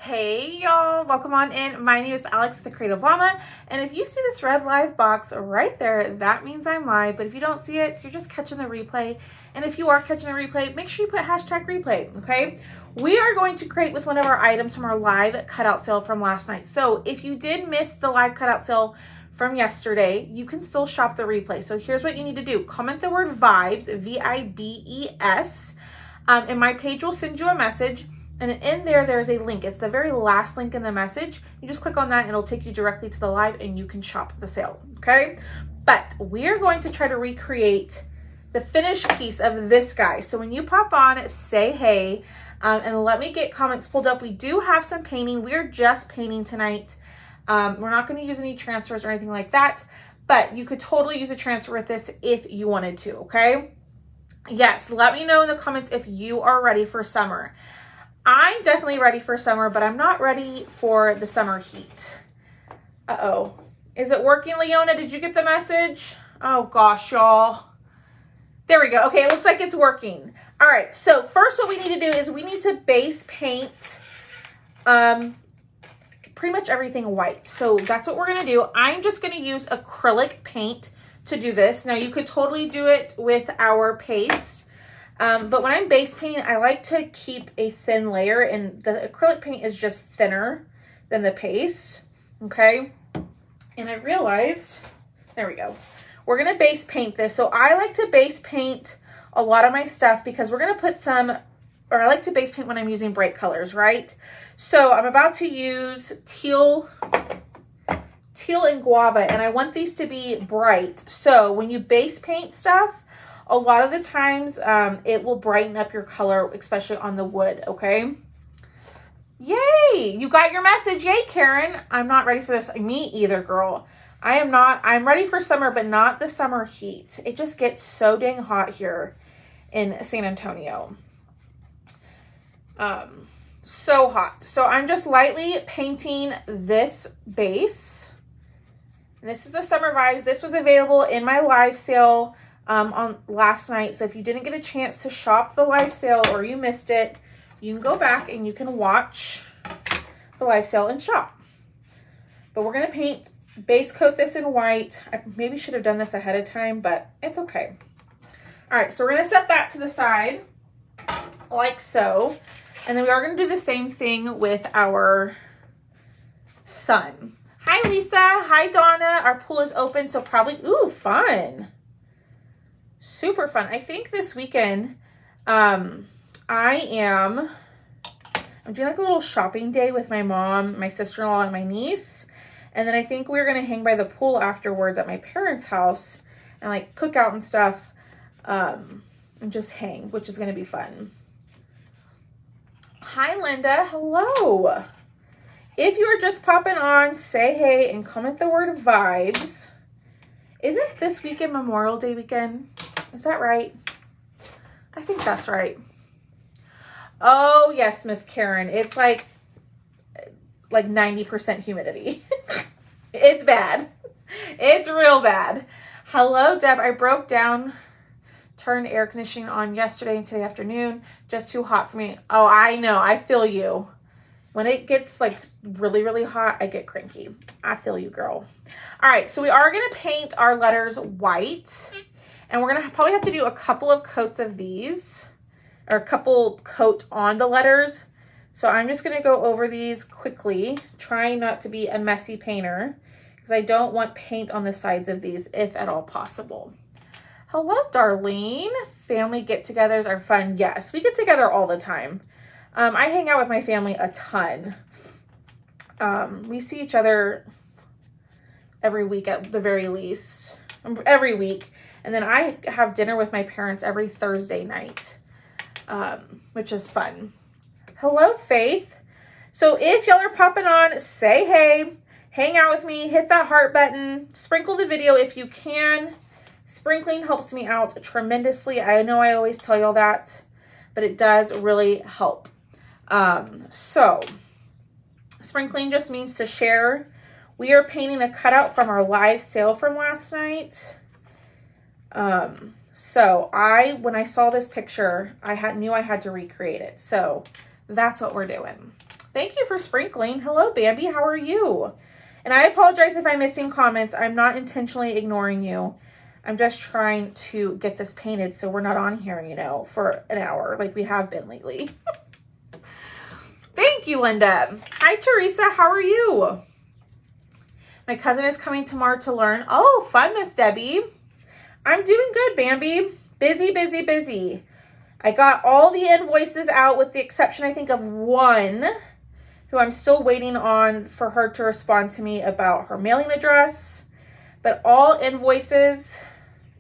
Hey y'all, welcome on in. My name is Alex, the Creative Llama, and if you see this red live box right there, that means I'm live, but if you don't see it, you're just catching the replay, and if you are catching a replay, make sure you put hashtag replay, okay? We are going to create with one of our items from our live cutout sale from last night. So if you did miss the live cutout sale from yesterday, you can still shop the replay. So here's what you need to do. Comment the word VIBES, V-I-B-E-S, and my page will send you a message. And in there's a link. It's the very last link in the message. You just click on that and it'll take you directly to the live and you can shop the sale, okay? But we're going to try to recreate the finished piece of this guy. So when you pop on, say hey, and let me get comments pulled up. We do have some painting. We're just painting tonight. We're not gonna use any transfers or anything like that, but you could totally use a transfer with this if you wanted to, okay? Yes, let me know in the comments if you are ready for summer. I'm definitely ready for summer, but I'm not ready for the summer heat. Uh-oh. Is it working, Leona? Did you get the message? Oh, gosh, y'all. There we go. Okay, it looks like it's working. All right, so first what we need to do is we need to base paint pretty much everything white. So that's what we're going to do. I'm just going to use acrylic paint to do this. Now, you could totally do it with our paste. But when I'm base painting, I like to keep a thin layer, and the acrylic paint is just thinner than the paste, okay? And I realized, there we go. We're gonna base paint this. So I like to base paint a lot of my stuff because we're gonna put some, or I like to base paint when I'm using bright colors, right? So I'm about to use teal and guava, and I want these to be bright. So when you base paint stuff, a lot of the times it will brighten up your color, especially on the wood, okay? Yay! You got your message. Yay, Karen. I'm not ready for this. Me either, girl. I am not. I'm ready for summer, but not the summer heat. It just gets so dang hot here in San Antonio. So hot. So I'm just lightly painting this base. And this is the Summer Vibes. This was available in my live sale on last night. So if you didn't get a chance to shop the live sale or you missed it, you can go back and you can watch the live sale and shop. But we're going to paint, base coat this in white. I maybe should have done this ahead of time, but it's okay. All right, so we're going to set that to the side like so. And then we are going to do the same thing with our sun. Hi, Lisa. Hi, Donna. Our pool is open, so probably, ooh, fun. Super fun. I think this weekend, I'm doing like a little shopping day with my mom, my sister-in-law, and my niece. And then I think we're going to hang by the pool afterwards at my parents' house and like cook out and stuff, and just hang, which is going to be fun. Hi, Linda. Hello. If you are just popping on, say hey and comment the word vibes. Isn't this weekend Memorial Day weekend? Is that right? I think that's right. Oh, yes, Miss Karen. It's like 90% humidity. It's bad. It's real bad. Hello, Deb. I broke down, turned air conditioning on yesterday and today afternoon. Just too hot for me. Oh, I know. I feel you. When it gets like really, really hot, I get cranky. I feel you, girl. All right, so we are going to paint our letters white. And we're going to probably have to do a couple of coats of these, or a couple coat on the letters. So I'm just going to go over these quickly, trying not to be a messy painter, because I don't want paint on the sides of these, if at all possible. Hello, Darlene. Family get-togethers are fun. Yes, we get together all the time. I hang out with my family a ton. We see each other every week at the very least. Every week. And then I have dinner with my parents every Thursday night, which is fun. Hello, Faith. So if y'all are popping on, say hey, hang out with me, hit that heart button, sprinkle the video if you can. Sprinkling helps me out tremendously. I know I always tell y'all that, but it does really help. So sprinkling just means to share. We are painting a cutout from our live sale from last night. So when I saw this picture, knew I had to recreate it. So that's what we're doing. Thank you for sprinkling. Hello, Bambi. How are you? And I apologize if I'm missing comments. I'm not intentionally ignoring you. I'm just trying to get this painted so we're not on here, you know, for an hour like we have been lately. Thank you, Linda. Hi, Teresa. How are you? My cousin is coming tomorrow to learn. Oh, fun, Miss Debbie. I'm doing good, Bambi. Busy, busy, busy. I got all the invoices out with the exception, I think, of one who I'm still waiting on for her to respond to me about her mailing address. But all invoices,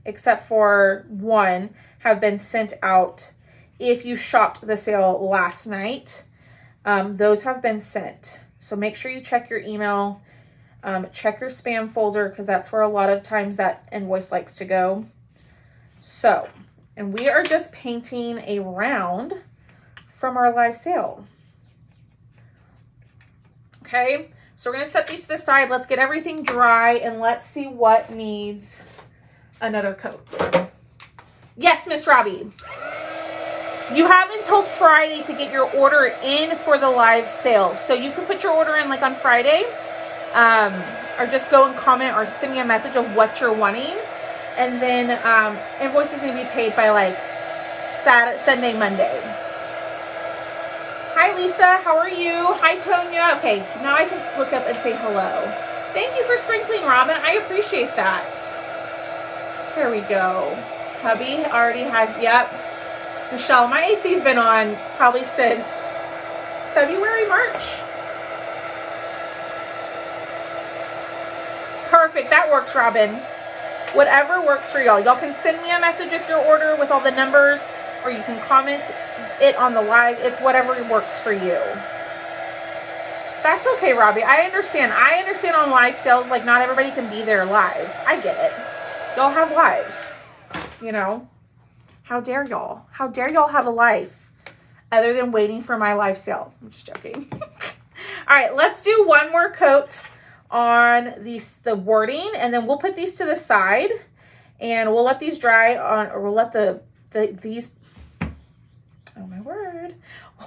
except for one, have been sent out. If you shopped the sale last night, those have been sent. So make sure you check your email, check your spam folder, because that's where a lot of times that invoice likes to go. So, and we are just painting a round from our live sale. Okay, so we're going to set these to the side. Let's get everything dry and let's see what needs another coat. Yes, Miss Robbie. You have until Friday to get your order in for the live sale. So you can put your order in like on Friday, or just go and comment or send me a message of what you're wanting. And then invoices need to be paid by like Sunday, Monday. Hi, Lisa. How are you? Hi, Tonya. Okay, now I can look up and say hello. Thank you for sprinkling, Robin. I appreciate that. There we go. Hubby already has, yep. Michelle, my AC's been on probably since February, March. Perfect. That works, Robin. Whatever works for y'all. Y'all can send me a message with your order with all the numbers, or you can comment it on the live. It's whatever works for you. That's okay, Robbie. I understand. I understand on live sales, like not everybody can be there live. I get it. Y'all have lives, you know. How dare y'all? How dare y'all have a life other than waiting for my live sale? I'm just joking. All right, let's do one more coat on the wording, and then we'll put these to the side and we'll let these dry on, or we'll let these, oh my word,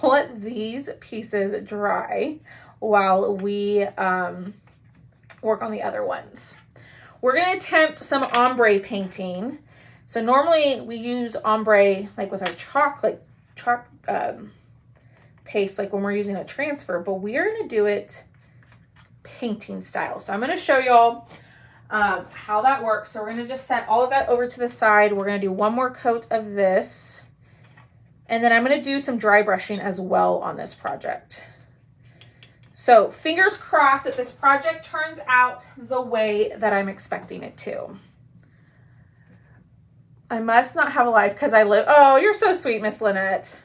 we'll let these pieces dry while we work on the other ones. We're going to attempt some ombre painting. So normally we use ombre like with our chalk paste, like when we're using a transfer, but we're going to do it painting style. So I'm going to show y'all how that works. So we're going to just set all of that over to the side. We're going to do one more coat of this, and then I'm going to do some dry brushing as well on this project. So fingers crossed that this project turns out the way that I'm expecting it to. I must not have a life because I live. Oh, you're so sweet, Miss Lynette.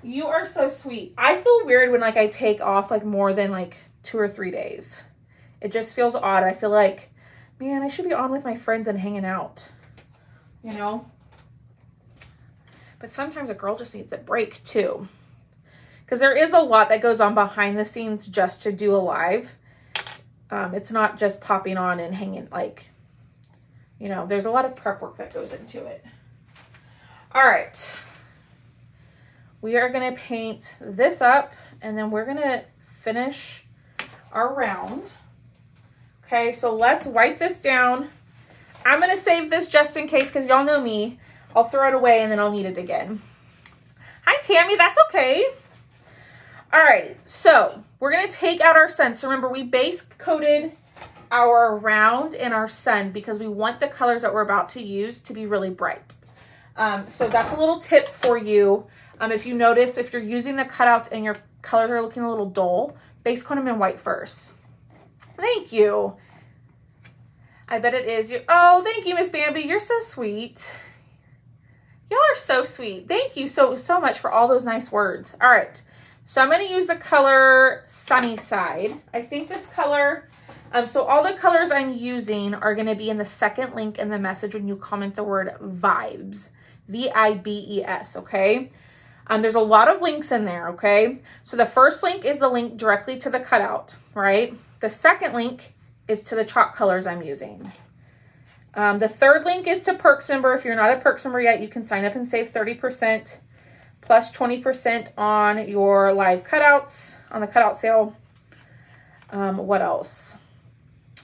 You are so sweet. I feel weird when like I take off like more than like 2 or 3 days. It just feels odd. I feel like, man, I should be on with my friends and hanging out, you know? But sometimes a girl just needs a break too. Because there is a lot that goes on behind the scenes just to do a live. It's not just popping on and hanging, like, you know, there's a lot of prep work that goes into it. All right. We are going to paint this up, and then we're going to finish our round. Okay, so let's wipe this down. I'm going to save this just in case, because y'all know me. I'll throw it away and then I'll need it again. Hi, Tammy. That's okay. All right, so we're going to take out our sun. So remember, we base coated our round and our sun because we want the colors that we're about to use to be really bright. So that's a little tip for you. If you notice, if you're using the cutouts and your colors are looking a little dull, base coat them in white first. Thank you. I bet it is you. Oh, thank you, Miss Bambi. You're so sweet. Y'all are so sweet. Thank you so much for all those nice words. All right. So I'm going to use the color Sunny Side. I think this color, so all the colors I'm using are going to be in the second link in the message when you comment the word vibes, V-I-B-E-S, okay? There's a lot of links in there, okay? So the first link is the link directly to the cutout, right? The second link is to the chalk colors I'm using. The third link is to Perks member. If you're not a Perks member yet, you can sign up and save 30%. plus 20% on your live cutouts, on the cutout sale. What else?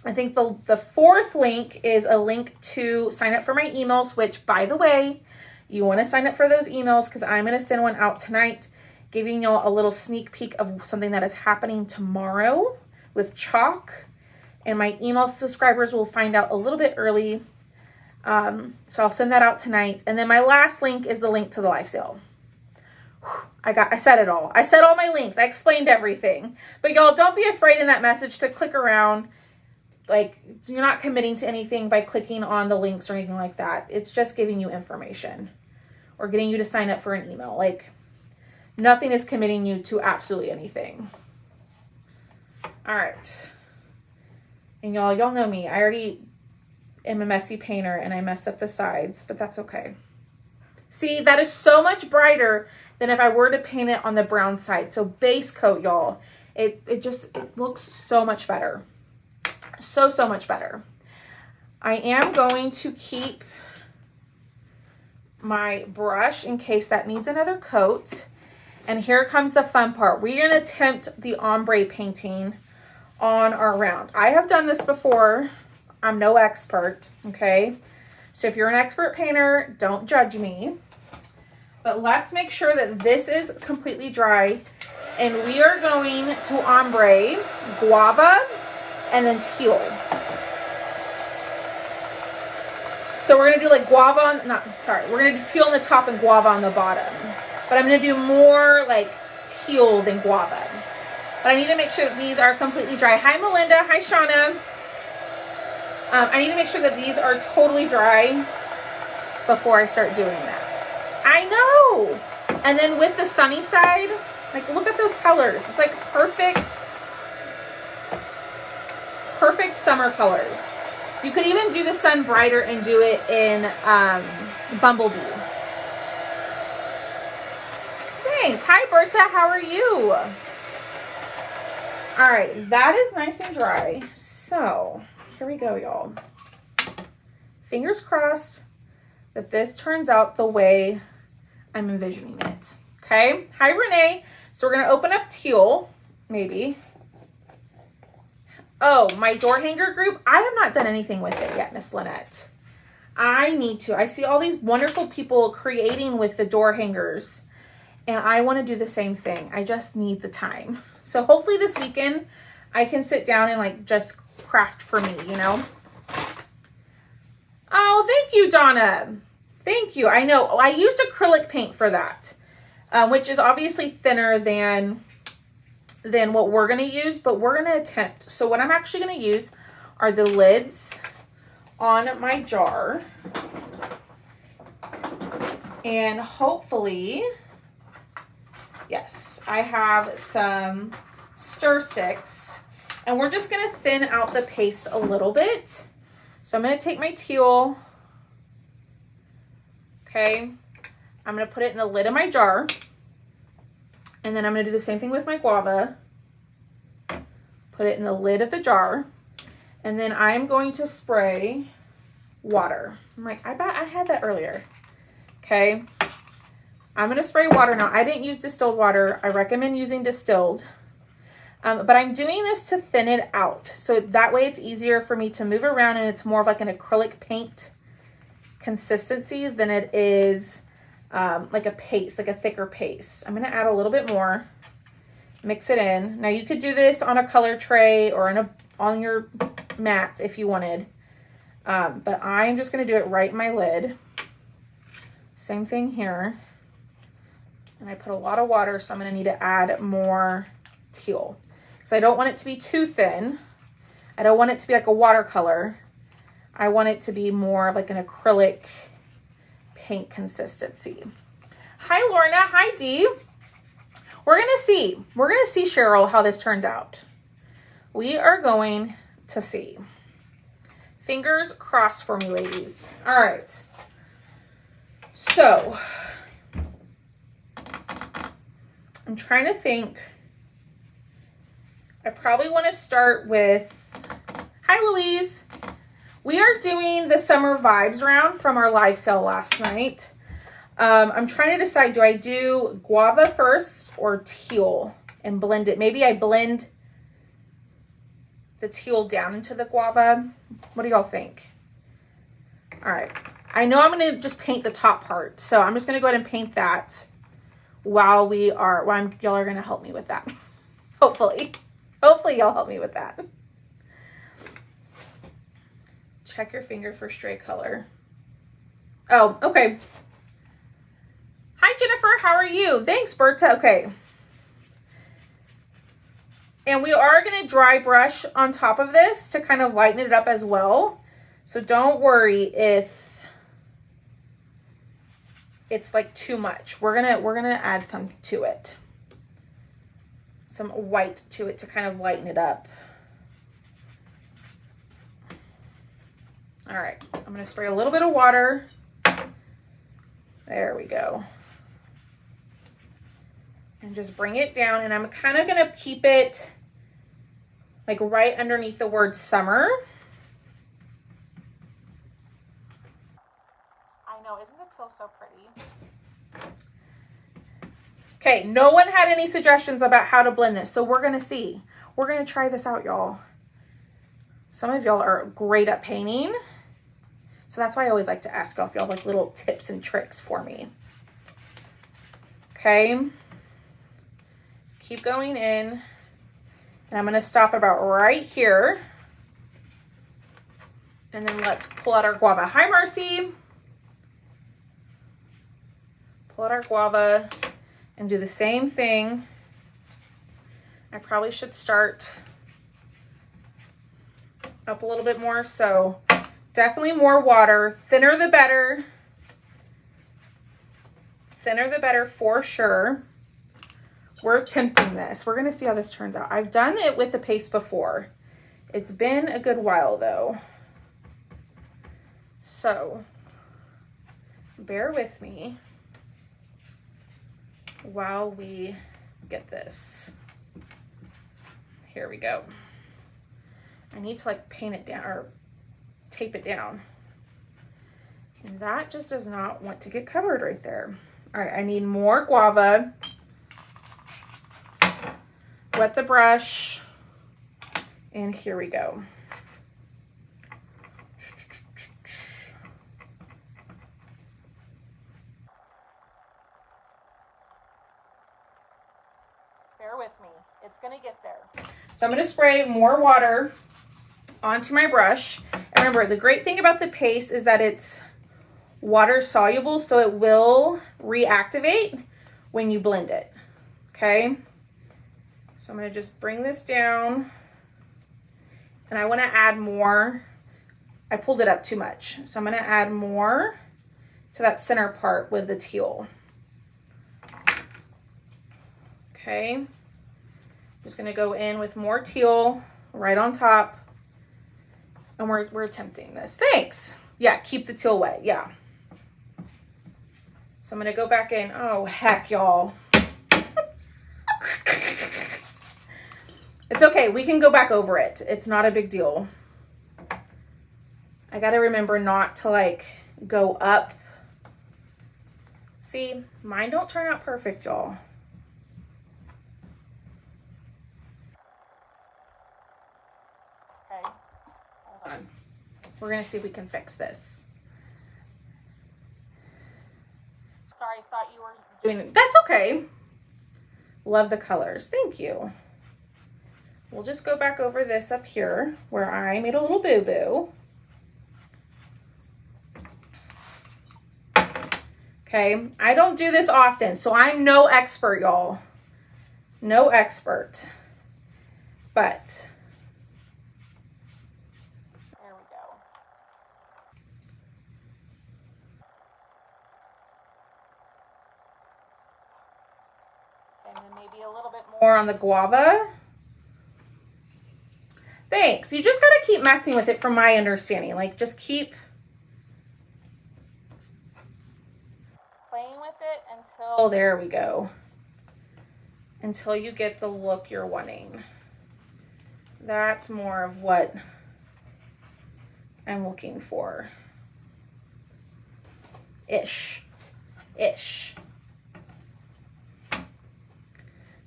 I think the fourth link is a link to sign up for my emails, which, by the way, you want to sign up for those emails because I'm going to send one out tonight, giving y'all a little sneak peek of something that is happening tomorrow with Chalk. And my email subscribers will find out a little bit early. So I'll send that out tonight. And then my last link is the link to the live sale. I said it all. I said all my links. I explained everything. But y'all, don't be afraid in that message to click around. Like, you're not committing to anything by clicking on the links or anything like that. It's just giving you information or getting you to sign up for an email. Like, nothing is committing you to absolutely anything. All right. And y'all know me. I already am a messy painter and I mess up the sides, but that's okay. See, that is so much brighter than if I were to paint it on the brown side. So base coat, y'all. It looks so much better. So much better. I am going to keep my brush in case that needs another coat. And here comes the fun part. We're going to attempt the ombre painting on our round. I have done this before. I'm no expert, okay? So if you're an expert painter, don't judge me. But let's make sure that this is completely dry. And we are going to ombre guava and then teal. So we're going to do like guava on, we're going to do teal on the top and guava on the bottom. But I'm going to do more like teal than guava. But I need to make sure that these are completely dry. Hi, Melinda. Hi, Shauna. I need to make sure that these are totally dry before I start doing that. I know. And then with the sunny side, like, look at those colors. It's like perfect summer colors. You could even do the sun brighter and do it in Bumblebee. Thanks. Hi, Berta. How are you? All right, that is nice and dry. So here we go, y'all. Fingers crossed that this turns out the way I'm envisioning it. Okay. Hi, Renee. So we're going to open up teal, maybe. Oh, my door hanger group. I have not done anything with it yet, Miss Lynette. I need to. I see all these wonderful people creating with the door hangers, and I want to do the same thing. I just need the time. So hopefully this weekend I can sit down and like just craft for me, you know? Oh, thank you, Donna. Thank you. I know I used acrylic paint for that, which is obviously thinner than what we're going to use, but we're going to attempt. So what I'm actually going to use are the lids on my jar. And hopefully, yes, I have some stir sticks, and we're just going to thin out the paste a little bit. So I'm going to take my teal. Okay. I'm going to put it in the lid of my jar. And then I'm going to do the same thing with my guava. Put it in the lid of the jar. And then I'm going to spray water. I'm like, I bet I had that earlier. Okay. I'm going to spray water now. I didn't use distilled water. I recommend using distilled. But I'm doing this to thin it out. So that way it's easier for me to move around, and it's more of like an acrylic paint consistency than it is like a paste, like a thicker paste. I'm going to add a little bit more, mix it in. Now you could do this on a color tray or on your mat if you wanted. But I'm just going to do it right in my lid. Same thing here. And I put a lot of water, so I'm going to need to add more teal. Because I don't want it to be too thin. I don't want it to be like a watercolor. I want it to be more of like an acrylic paint consistency. Hi, Lorna. Hi, Dee. We're going to see. We're going to see, Cheryl, how this turns out. We are going to see. Fingers crossed for me, ladies. All right. So, I'm trying to think. I probably want to start with, hi, Louise. We are doing the summer vibes round from our live sale last night. I'm trying to decide, do I do guava first or teal and blend it? Maybe I blend the teal down into the guava. What do y'all think? All right. I know I'm going to just paint the top part. So I'm just going to go ahead and paint that while y'all are going to help me with that. Hopefully y'all help me with that. Check your finger for stray color. Oh, okay. Hi, Jennifer. How are you? Thanks, Berta. Okay. And we are going to dry brush on top of this to kind of lighten it up as well. So don't worry if it's like too much. We're gonna add some to it. Some white to it to kind of lighten it up. All right, I'm gonna spray a little bit of water. There we go. And just bring it down, and I'm kind of gonna keep it like right underneath the word summer. I know, isn't the teal so pretty? Okay, no one had any suggestions about how to blend this, so we're gonna see. We're gonna try this out, y'all. Some of y'all are great at painting, so that's why I always like to ask y'all if y'all have like little tips and tricks for me. Okay, keep going in, and I'm gonna stop about right here, and then let's pull out our guava. Hi, Marcy. Pull out our guava and do the same thing. I probably should start up a little bit more, so definitely more water. Thinner the better. Thinner the better for sure. We're attempting this. We're gonna see how this turns out. I've done it with the paste before. It's been a good while though. So bear with me while we get this. Here we go. I need to like paint it down or tape it down. And that just does not want to get covered right there. All right, I need more guava. Wet the brush. And here we go. Bear with me. It's gonna get there. So I'm gonna spray more water onto my brush. And remember, the great thing about the paste is that it's water soluble, so it will reactivate when you blend it. Okay? So I'm gonna just bring this down, and I wanna add more. I pulled it up too much. So I'm gonna add more to that center part with the teal. Okay, just gonna go in with more teal right on top, and we're attempting this. Thanks. Yeah, keep the teal wet. Yeah. So I'm gonna go back in. Oh heck, y'all. It's okay. We can go back over it. It's not a big deal. I gotta remember not to like go up. See, mine don't turn out perfect, y'all. Okay, hold on. We're gonna see if we can fix this. Sorry, I thought you were doing it. That's okay. Love the colors. Thank you. We'll just go back over this up here where I made a little boo-boo. Okay, I don't do this often, so I'm no expert, y'all. No expert. But there we go. And then maybe a little bit more on the guava. Thanks. You just gotta keep messing with it from my understanding. Like, just keep playing with it until, there we go. Until you get the look you're wanting. That's more of what I'm looking for. Ish. ish.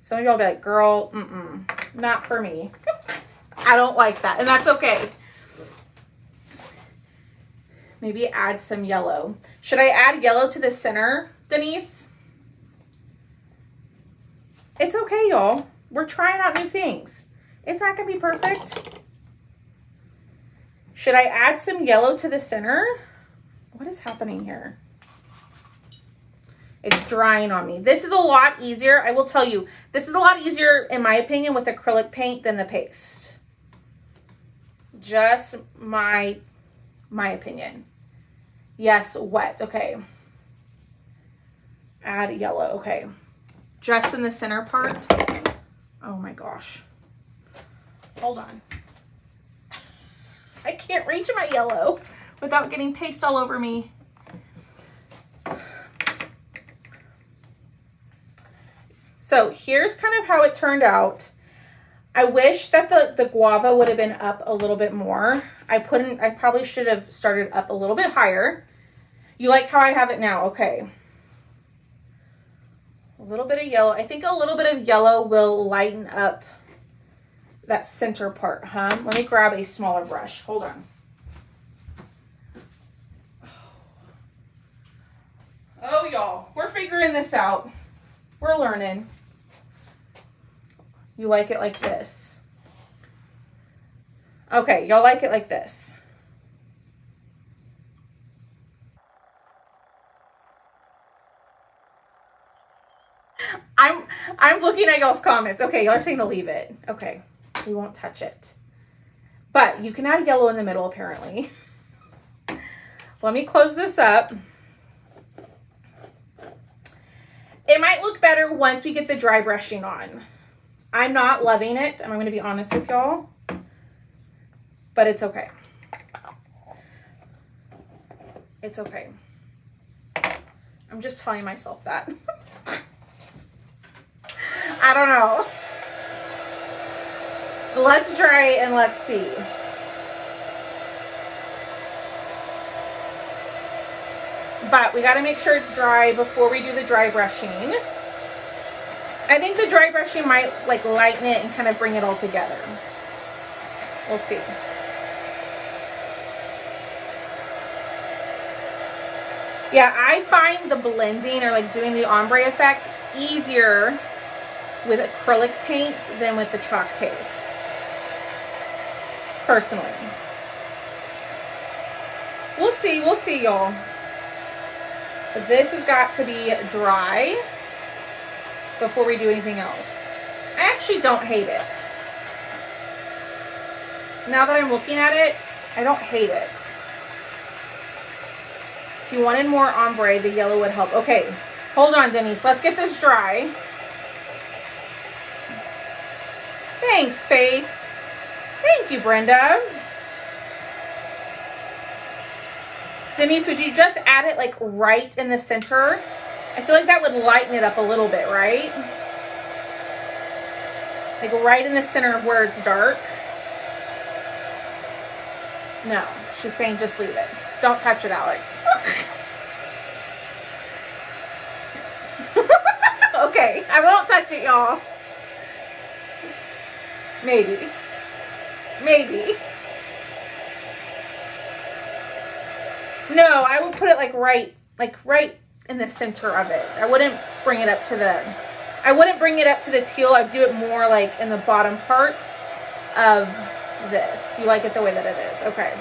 Some of y'all be like, girl, not for me. I don't like that, and that's okay. Maybe add some yellow. Should I add yellow to the center, Denise? It's okay, y'all. We're trying out new things. It's not gonna be perfect. Should I add some yellow to the center? What is happening here? It's drying on me. This is a lot easier. I will tell you, this is a lot easier, in my opinion, with acrylic paint than the paste. Just my opinion. Yes, wet. Okay. Add yellow. Okay. Just in the center part. Oh my gosh. Hold on. I can't reach my yellow without getting paste all over me. So here's kind of how it turned out. I wish that the guava would have been up a little bit more. I probably should have started up a little bit higher. You like how I have it now? Okay. A little bit of yellow. I think a little bit of yellow will lighten up that center part, huh? Let me grab a smaller brush. Hold on. Oh, y'all, we're figuring this out. We're learning. You like it like this. Okay, y'all like it like this. I'm looking at y'all's comments. Okay, y'all are saying to leave it. Okay, we won't touch it. But you can add yellow in the middle, apparently. Let me close this up. It might look better once we get the dry brushing on. I'm not loving it. I'm going to be honest with y'all. But it's okay. It's okay. I'm just telling myself that. I don't know. Let's try and let's see. But we got to make sure it's dry before we do the dry brushing. I think the dry brushing might like lighten it and kind of bring it all together. We'll see. Yeah, I find the blending or like doing the ombre effect easier with acrylic paint than with the chalk paste, personally. We'll see, y'all. But this has got to be dry before we do anything else. I actually don't hate it. Now that I'm looking at it, I don't hate it. If you wanted more ombre, the yellow would help. Okay, hold on, Denise. Let's get this dry. Thanks, Faith. Thank you, Brenda. Denise, would you just add it like right in the center? I feel like that would lighten it up a little bit, right? Like right in the center of where it's dark. No, she's saying just leave it. Don't touch it, Alex. Okay, I won't touch it, y'all. Maybe. Maybe. No, I would put it like right in the center of it. I wouldn't bring it up to the teal. I'd do it more like in the bottom part of this. You like it the way that it is. Okay.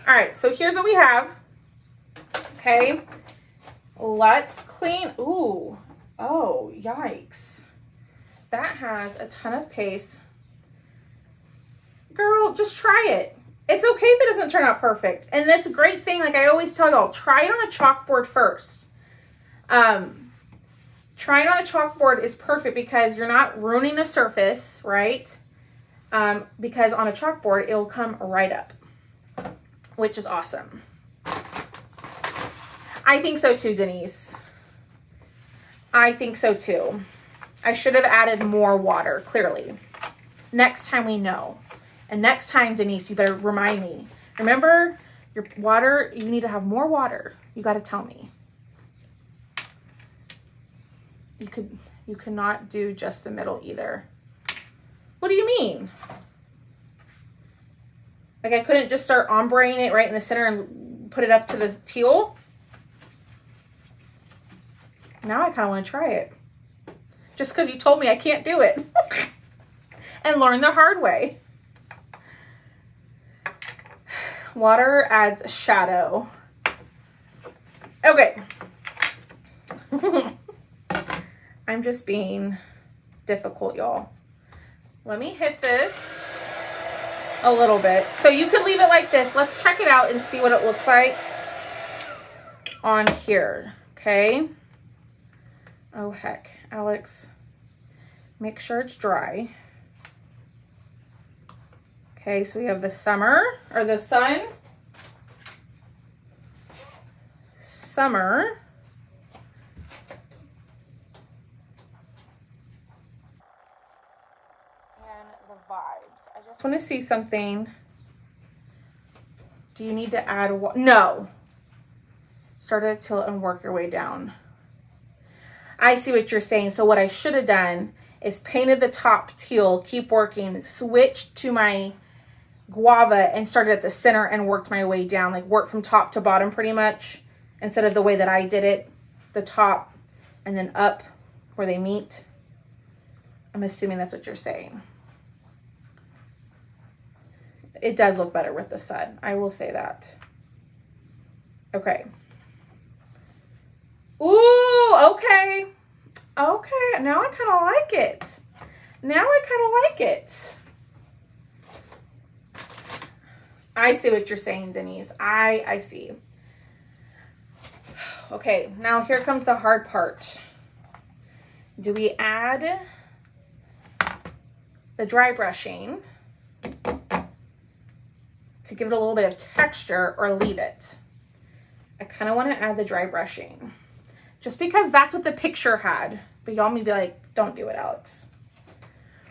All right, so here's what we have. Okay. Let's clean. Ooh. Oh, yikes. That has a ton of paste. Girl, just try it. It's okay if it doesn't turn out perfect. And that's a great thing. Like I always tell y'all, try it on a chalkboard first. Trying on a chalkboard is perfect because you're not ruining a surface, right? Because on a chalkboard, it'll come right up, which is awesome. I think so too, Denise. I think so too. I should have added more water, clearly. Next time we know. And next time, Denise, you better remind me. Remember, Your water, you need to have more water. You got to tell me. You cannot do just the middle either. What do you mean? Like I couldn't just start ombreing it right in the center and put it up to the teal? Now I kind of want to try it. Just because you told me I can't do it. And learn the hard way. Water adds shadow. Okay. I'm just being difficult, y'all. Let me hit this a little bit. So you could leave it like this. Let's check it out and see what it looks like on here. Okay. Oh, heck. Alex, make sure it's dry. Okay, so we have the summer, or the sun. Summer. And the vibes. I just want to see something. Do you need to add no. Start at the tilt and work your way down. I see what you're saying. So what I should have done is painted the top teal, keep working, switched to my guava and started at the center and worked my way down, like work from top to bottom pretty much, instead of the way that I did it, the top and then up where they meet. I'm assuming that's what you're saying. It does look better with the sun. I will say that. Okay. Ooh, okay. Okay, now I kind of like it. Now I kind of like it. I see what you're saying, Denise. I see. Okay, now here comes the hard part. Do we add the dry brushing to give it a little bit of texture or leave it? I kind of want to add the dry brushing just because that's what the picture had. But y'all may be like, don't do it, Alex.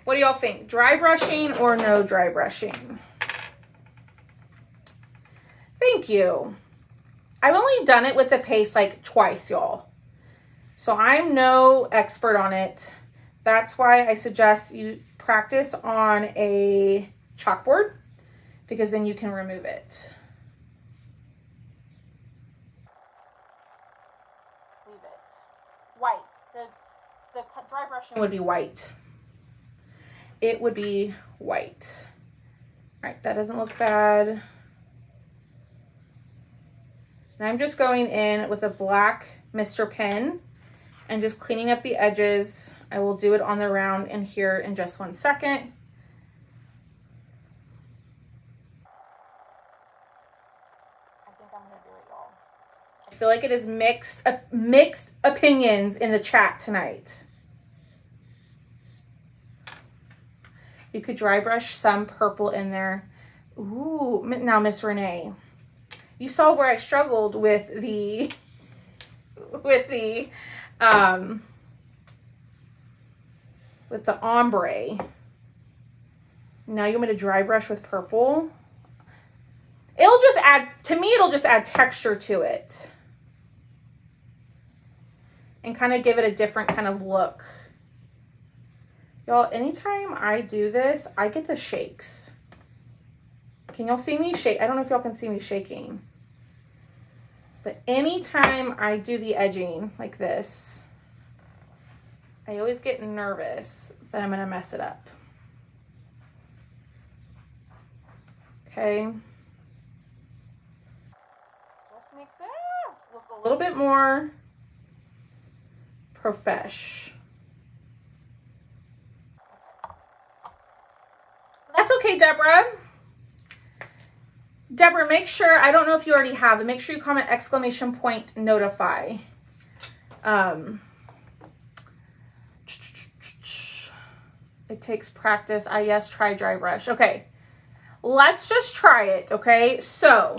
What do y'all think? Dry brushing or no dry brushing? Thank you. I've only done it with the paste like twice, y'all. So I'm no expert on it. That's why I suggest you practice on a chalkboard, because then you can remove it. Leave it. White. The dry brushing would be white. It would be white. All right, that doesn't look bad. And I'm just going in with a black Mr. Pen and just cleaning up the edges. I will do it on the round in here in just 1 second. I think I'm gonna do it, y'all. I feel like it is mixed opinions in the chat tonight. You could dry brush some purple in there. Ooh, now Miss Renee. You saw where I struggled with the ombre. Now you want me to dry brush with purple? It'll just add, to me, it'll just add texture to it. And kind of give it a different kind of look. Y'all, anytime I do this, I get the shakes. Can y'all see me shake? I don't know if y'all can see me shaking. But anytime I do the edging like this, I always get nervous that I'm gonna mess it up. Okay. Just makes it look a little bit more profesh. That's okay, Deborah. Deborah, make sure, I don't know if you already have, but make sure you comment ! notify. It takes practice. Yes, try dry brush. Okay, let's just try it, okay? So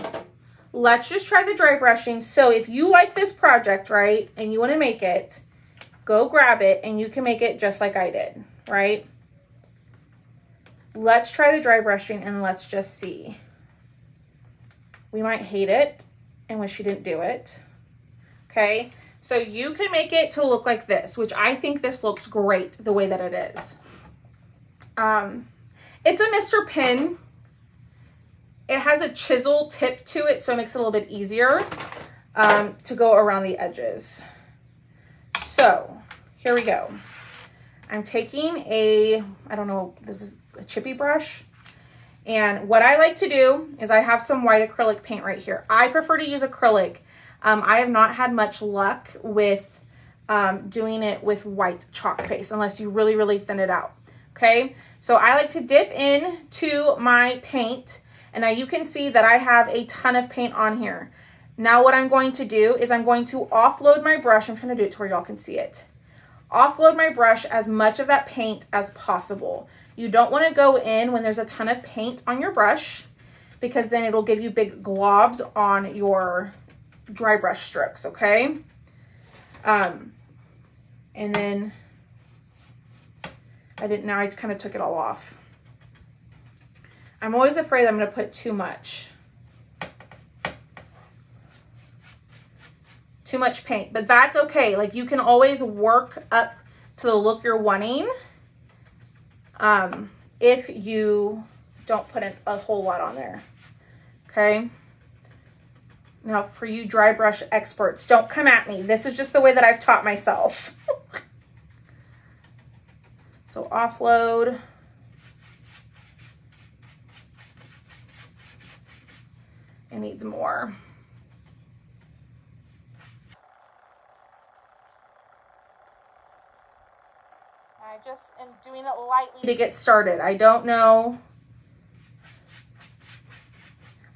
let's just try the dry brushing. So if you like this project, right, and you want to make it, go grab it and you can make it just like I did, right? Let's try the dry brushing and let's just see. we might hate it and wish you didn't do it. Okay, so you can make it to look like this, which I think this looks great the way that it is. It's a Mr. Pin. It has a chisel tip to it, so it makes it a little bit easier to go around the edges. So here we go. I'm taking I don't know, this is a chippy brush. And what I like to do is I have some white acrylic paint right here. I prefer to use acrylic. I have not had much luck with doing it with white chalk paste unless you really, really thin it out. Okay, so I like to dip into my paint, and now you can see that I have a ton of paint on here. Now what I'm going to do is I'm going to offload my brush. I'm trying to do it to where y'all can see it. Offload my brush as much of that paint as possible. You don't want to go in when there's a ton of paint on your brush, because then it'll give you big globs on your dry brush strokes, okay? And then I kind of took it all off. I'm always afraid I'm going to put too much paint, but that's okay. Like, you can always work up to the look you're wanting if you don't put a whole lot on there. Okay, now for you dry brush experts, don't come at me. This is just the way that I've taught myself. So offload. It needs more. I just am doing it lightly to get started. I don't know.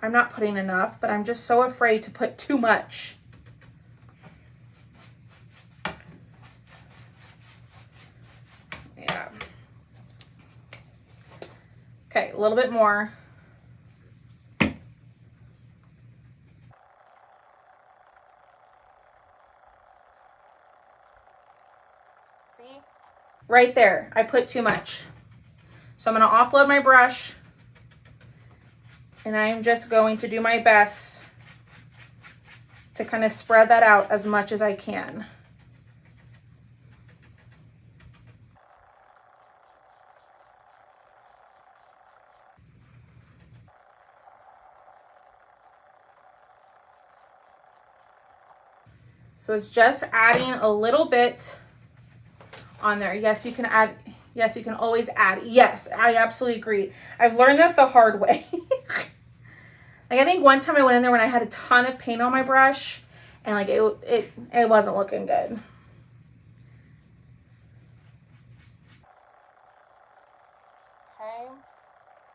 I'm not putting enough, but I'm just so afraid to put too much. Yeah. Okay, a little bit more. See? Right there, I put too much. So I'm going to offload my brush, and I'm just going to do my best to kind of spread that out as much as I can. So it's just adding a little bit on there. Yes, you can add. Yes, you can always add. Yes, I absolutely agree. I've learned that the hard way. Like, I think one time I went in there when I had a ton of paint on my brush, and like it wasn't looking good. Okay,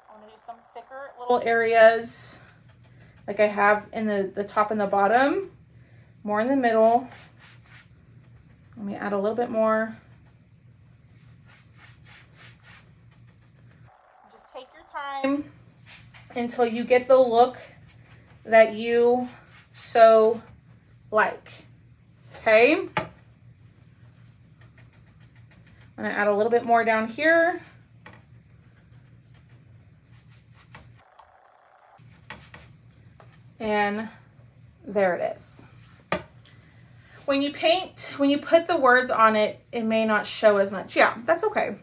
I'm gonna do some thicker little areas like I have in the top and the bottom, more in the middle. Let me add a little bit more. Just take your time until you get the look that you so like. Okay, I'm gonna add a little bit more down here. And there it is. When you paint, when you put the words on it, it may not show as much. Yeah, that's okay.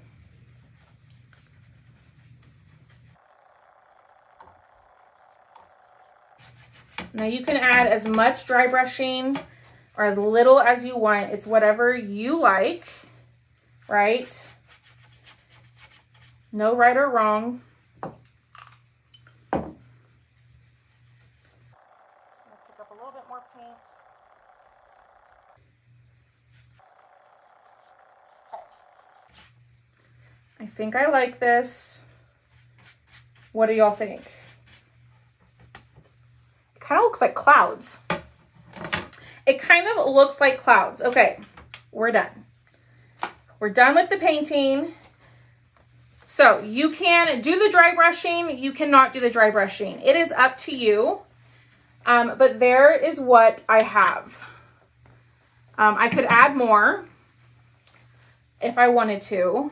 Now you can add as much dry brushing or as little as you want. It's whatever you like, right? No right or wrong. Just gonna pick up a little bit more paint. Okay. I think I like this. What do y'all think? Kind of looks like clouds. It kind of looks like clouds. Okay, we're done. We're done with the painting. So you can do the dry brushing. You cannot do the dry brushing. It is up to you. But there is what I have. I could add more if I wanted to.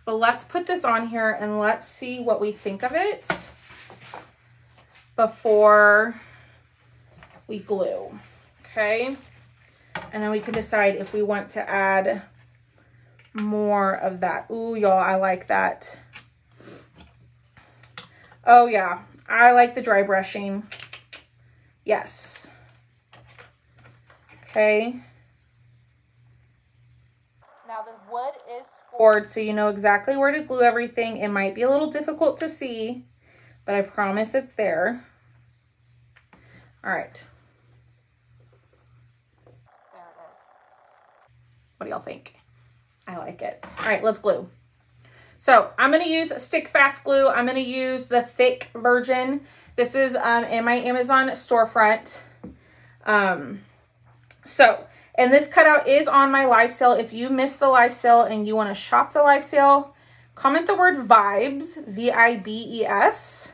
But let's put this on here and let's see what we think of it. before we glue, okay? And then we can decide if we want to add more of that. Ooh, y'all, I like that. Oh yeah, I like the dry brushing. Yes. Okay. Now the wood is scored, so you know exactly where to glue everything. It might be a little difficult to see, but I promise it's there. All right. There it is. What do y'all think? I like it. All right, let's glue. So I'm going to use stick fast glue. I'm going to use the thick version. This is in my Amazon storefront. And this cutout is on my live sale. If you missed the live sale and you want to shop the live sale, comment the word vibes, V-I-B-E-S.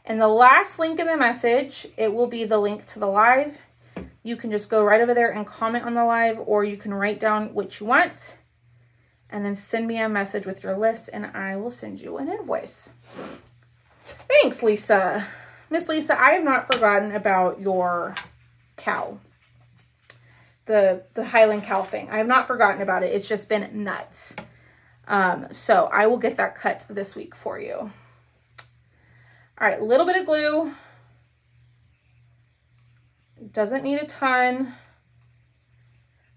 And the last link in the message, it will be the link to the live. You can just go right over there and comment on the live, or you can write down what you want and then send me a message with your list and I will send you an invoice. Thanks, Lisa. Miss Lisa, I have not forgotten about your cow. The Highland cow thing. I have not forgotten about it. It's just been nuts. So I will get that cut this week for you. All right, a little bit of glue. Doesn't need a ton.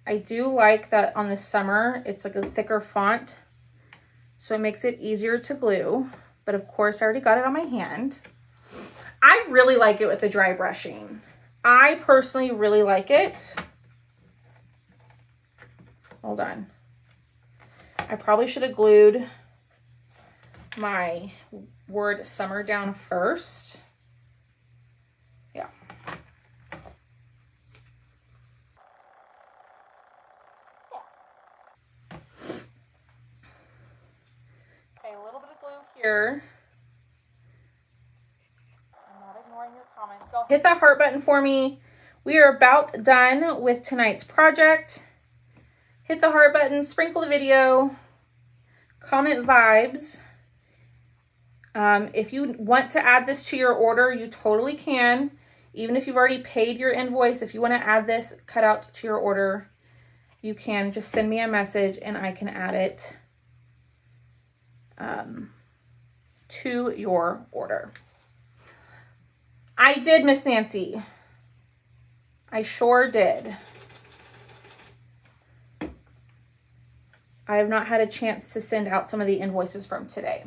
I do like that on the summer, it's like a thicker font, so it makes it easier to glue. But of course, I already got it on my hand. I really like it with the dry brushing. I personally really like it. Hold on. I probably should have glued my word summer down first. Yeah. Okay, a little bit of glue here. I'm not ignoring your comments. Y'all hit that heart button for me. We are about done with tonight's project. Hit the heart button, sprinkle the video, comment vibes. If you want to add this to your order, you totally can. Even if you've already paid your invoice, if you want to add this cutout to your order, you can just send me a message and I can add it to your order. I did, Miss Nancy. I sure did. I have not had a chance to send out some of the invoices from today.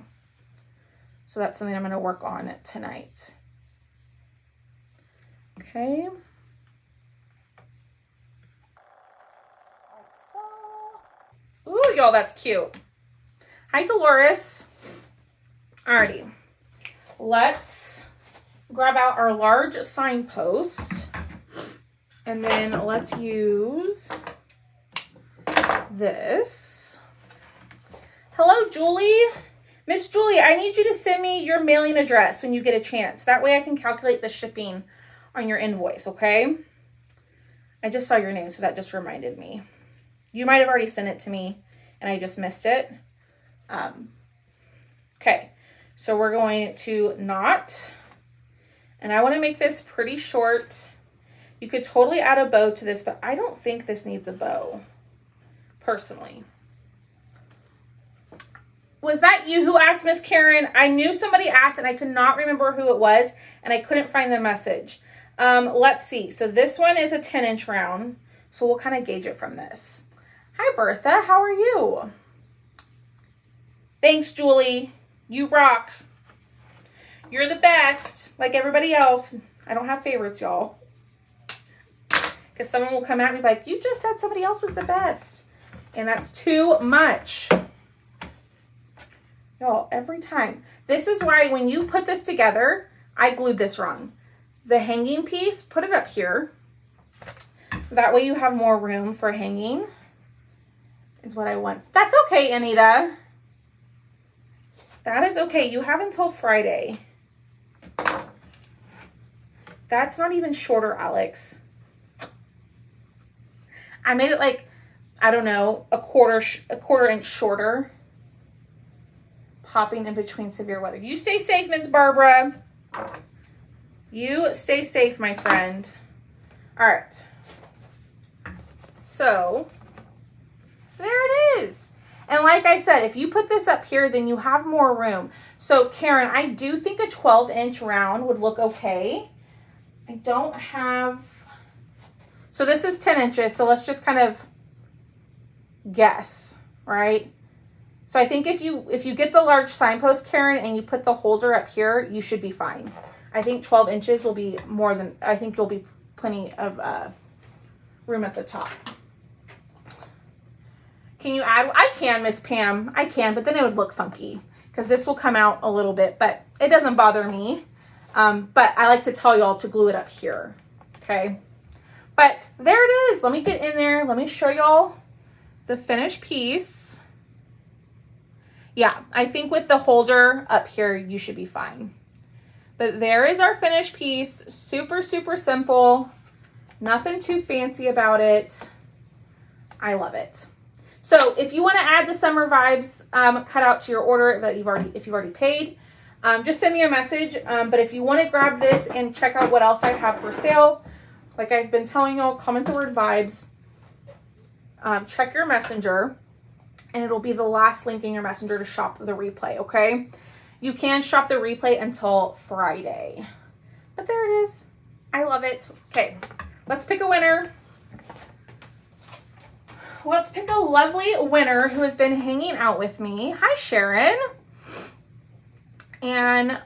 So that's something I'm going to work on tonight. Okay. Like so. Ooh, y'all, that's cute. Hi, Dolores. Alrighty. Let's grab out our large signpost. And then let's use this. Hello, Julie. Miss Julie, I need you to send me your mailing address when you get a chance. That way I can calculate the shipping on your invoice, okay? I just saw your name, so that just reminded me. You might have already sent it to me, and I just missed it. Okay, so we're going to knot. And I want to make this pretty short. You could totally add a bow to this, but I don't think this needs a bow, personally. Was that you who asked, Miss Karen? I knew somebody asked and I could not remember who it was and I couldn't find the message. Let's see. So this one is a 10-inch round. So we'll kind of gauge it from this. Hi, Bertha. How are you? Thanks, Julie. You rock. You're the best, like everybody else. I don't have favorites, y'all. Because someone will come at me like, you just said somebody else was the best. And that's too much. Y'all, every time. This is why when you put this together, I glued this wrong. The hanging piece, put it up here. That way you have more room for hanging, is what I want. That's okay, Anita. That is okay. You have until Friday. That's not even shorter, Alex. I made it like, I don't know, a quarter inch shorter. Popping in between severe weather. You stay safe, Miss Barbara. You stay safe, my friend. All right. So there it is. And like I said, if you put this up here, then you have more room. So Karen, I do think a 12-inch round would look okay. I don't have, so this is 10 inches. So let's just kind of guess, right? So I think if you get the large signpost, Karen, and you put the holder up here, you should be fine. I think 12 inches will be more than, I think there'll be plenty of room at the top. Can you add? I can, Miss Pam. I can, but then it would look funky because this will come out a little bit, but it doesn't bother me. But I like to tell y'all to glue it up here, okay? But there it is. Let me get in there. Let me show y'all the finished piece. Yeah, I think with the holder up here, you should be fine. But there is our finished piece. Super, super simple. Nothing too fancy about it. I love it. So if you want to add the Summer Vibes cutout to your order that if you've already paid, just send me a message. But if you want to grab this and check out what else I have for sale, like I've been telling y'all, comment the word vibes. Check your messenger, and it'll be the last link in your messenger to shop the replay, okay? You can shop the replay until Friday. But there it is. I love it. Okay, let's pick a winner. Let's pick a lovely winner who has been hanging out with me. Hi, Sharon. And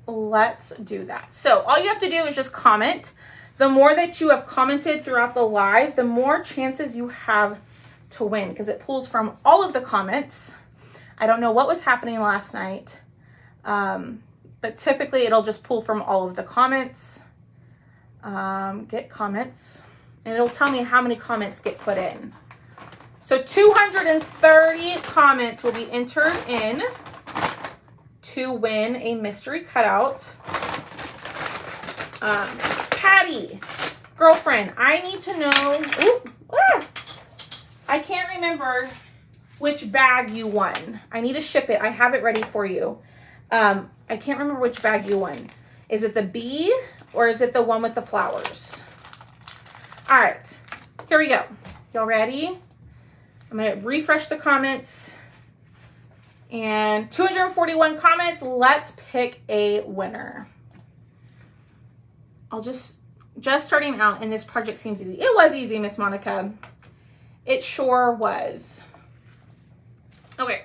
let's do that. So all you have to do is just comment. The more that you have commented throughout the live, the more chances you have to win because it pulls from all of the comments. I don't know what was happening last night, but typically it'll just pull from all of the comments. Get comments, and it'll tell me how many comments get put in. So 230 comments will be entered in to win a mystery cutout. Patty, girlfriend, I need to know, I can't remember which bag you won. I need to ship it. I have it ready for you. I can't remember which bag you won. Is it the bee or is it the one with the flowers? All right, here we go. Y'all ready? I'm gonna refresh the comments. And 241 comments. Let's pick a winner. I'll just starting out, and this project seems easy. It was easy, Miss Monica. It sure was. Okay.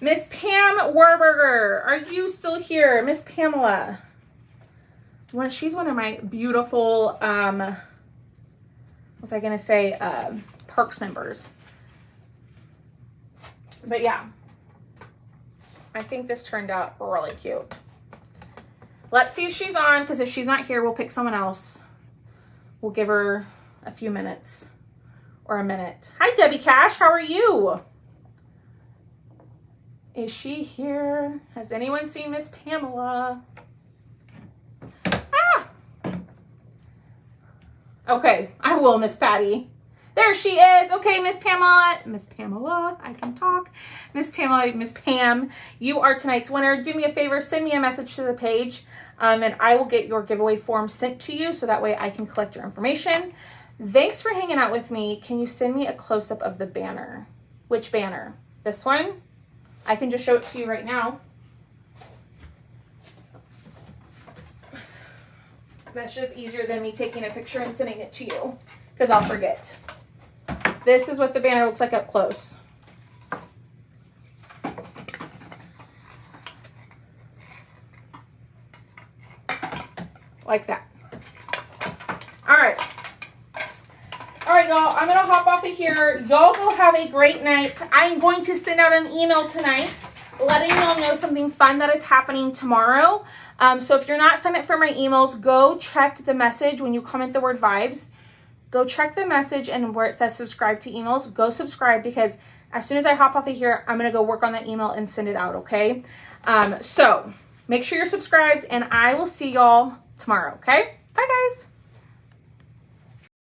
Miss Pam Warburger, are you still here? Miss Pamela. She's one of my beautiful, what was I going to say, Perks members. But yeah, I think this turned out really cute. Let's see if she's on, because if she's not here, we'll pick someone else. We'll give her a few minutes or a minute. Hi, Debbie Cash. How are you? Is she here? Has anyone seen Miss Pamela? Ah! Okay, I will, Miss Patty. There she is. Okay, Miss Pamela. Miss Pamela, I can talk. Miss Pamela, Miss Pam, you are tonight's winner. Do me a favor, send me a message to the page, and I will get your giveaway form sent to you so that way I can collect your information. Thanks for hanging out with me. Can you send me a close-up of the banner? Which banner? This one? I can just show it to you right now. That's just easier than me taking a picture and sending it to you because I'll forget. This is what the banner looks like up close. Like that. All right. All right, y'all, I'm going to hop off of here. Y'all go have a great night. I'm going to send out an email tonight letting y'all know something fun that is happening tomorrow. So if you're not signed up for my emails, go check the message when you comment the word vibes. Go check the message, and where it says subscribe to emails, go subscribe, because as soon as I hop off of here, I'm going to go work on that email and send it out, okay? So make sure you're subscribed, and I will see y'all tomorrow, okay? Bye, guys.